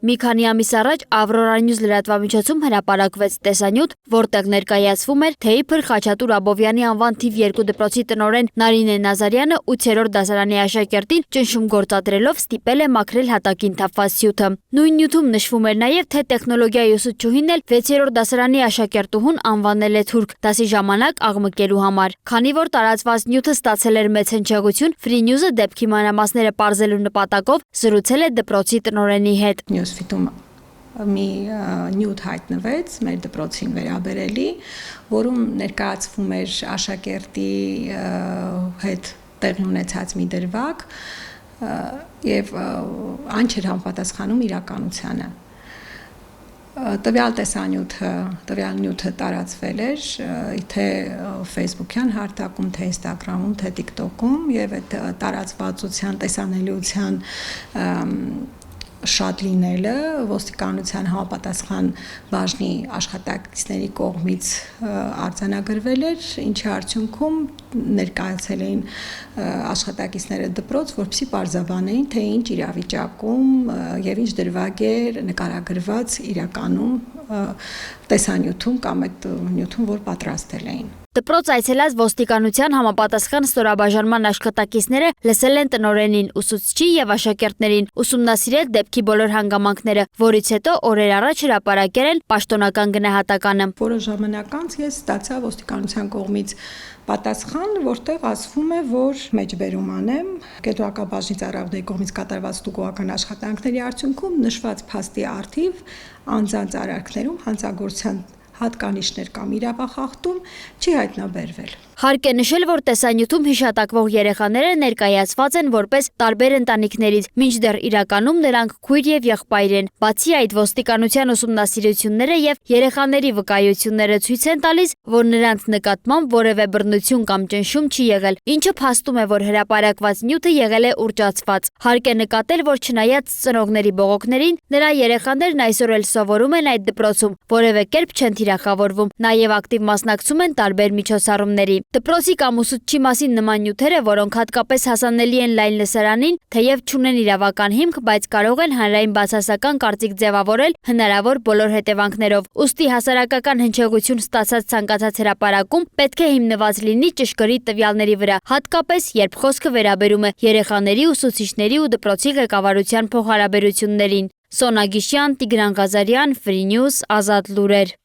Մի քանի ամիս առաջ Aurora News լրատվամիջոցում հրապարակվեց տեսանյութ, որտեղ ներկայացվում էր, թե իբր Խաչատուր Աբովյանի անվան թիվ 2 դպրոցի տնօրեն Նարինե Նազարյանը 8-րդ դասարանի աշակերտին ճնշում գործադրելով ստիպել է մաքրել հատակին թափված սյութը։ Նույն նյութում նշվում էր նաև, թե տեխնոլոգիայի ուսուցչուհին էլ 6-րդ դասարանի աշակերտուհուն անվանել է թուրք դասի ժամանակ աղմկելու համար։ Քանի որ տարածված նյութը ստացել էր մեծ հնչեղություն, Free News-ը դեպքի մանրամասները պարզելու նպատակով զրուցել է դպրոցի տնօրենի հետ։ Նյութում մի նյութ հայտնվեց մեր դպրոցին վերաբերելի, որում ներկայացվում էր աշակերտի հետ տեղի ունեցած մի դրվագ եւ այն չէր համապատասխանում իրականությանը։ Տվյալ նյութը տարածվել էր թե Facebook-յան հարթակում, թե Instagram-ում, թե TikTok-ում եւ այդ տարածվածության տեսանելիության շատ լինելը ոստիկանության համապատասխան բաժնի աշխատակիցների կողմից արձանագրվել էր, ինչի արդյունքում ներկայացել էին աշխատակիցները դպրոց, որպեսզի պարզաբանեին, թե ինչ իրավիճակում եւ ինչ դրվագ էր նկարագրված իրականում տեսանյութում կամ այդ նյութում, որ պատրաստել էին։ Դպրոց այցելած ոստիկանության համապատասխան ստորաբաժանման աշխատակիցները լսել են տնօրենին, ուսուցչի եւ աշակերտներին, ուսումնասիրել դեպքի բոլոր հանգամանքները, որից հետո օրեր առաջ հրապարակել են պաշտոնական գնահատականը։ Որոշ ժամանակ անց ես ստացա ոստիկանության կողմից պատասխան, որտեղ ասվում է, որ մեջբերում անեմ կենտրոնակաբաժնի ծառայողների կողմից կատարված ստուգողական աշխատանքների արդյունքում նշված փաստի առթիվ անձանց արարքներում հանցագործության հատկանիշներ կամ իրավախախտում չի հայտնաբերվել։ Հարկ է նշել, որ տեսանյութում հիշատակվող երեխաները ներկայացված են որպես տարբեր ընտանիքներից, մինչդեռ իրականում նրանք քույր եւ եղբայր են։ Բացի այդ, ոստիկանության ուսումնասիրությունները եւ երեխաների վկայությունները ցույց են տալիս, որ նրանց նկատմամբ որևէ բռնություն կամ ճնշում չի եղել, ինչը փաստում է, որ հրապարակված նյութը եղել է ուռճացված։ Հարկ է նկատել, որ չնայած ծնողների բողոքներին, նրա երեխաներն այսօր էլ սովորում են այդ դպրոցում, որևէ կերպ չեն թիրախավորվում, նաև ակտիվ մասնակցում են տարբեր միջոցառումների։ Դպրոցի կամ ուսուցչի մասին նման նյութերը, որոնք հատկապես հասանելի են լայն լսարանին, թեև չունեն իրավական հիմք, բայց կարող են հանրային բացասական կարծիք ձևավորել հնարավոր բոլոր հետևանքներով։ Ուստի հասարակական հնչեղություն ստացած ցանկացած հրապարակում պետք է հիմնված լինի ճշգրիտ տվյալների վրա, հատկապես երբ խոսքը վերաբերում է երեխաների, ուսուցիչների ու դպրոցի ղեկավարության փոխհարաբերություններին։ Սոնա Գիշյան, Տիգրան Ղազարյան, Free News, Ազատ լուրեր։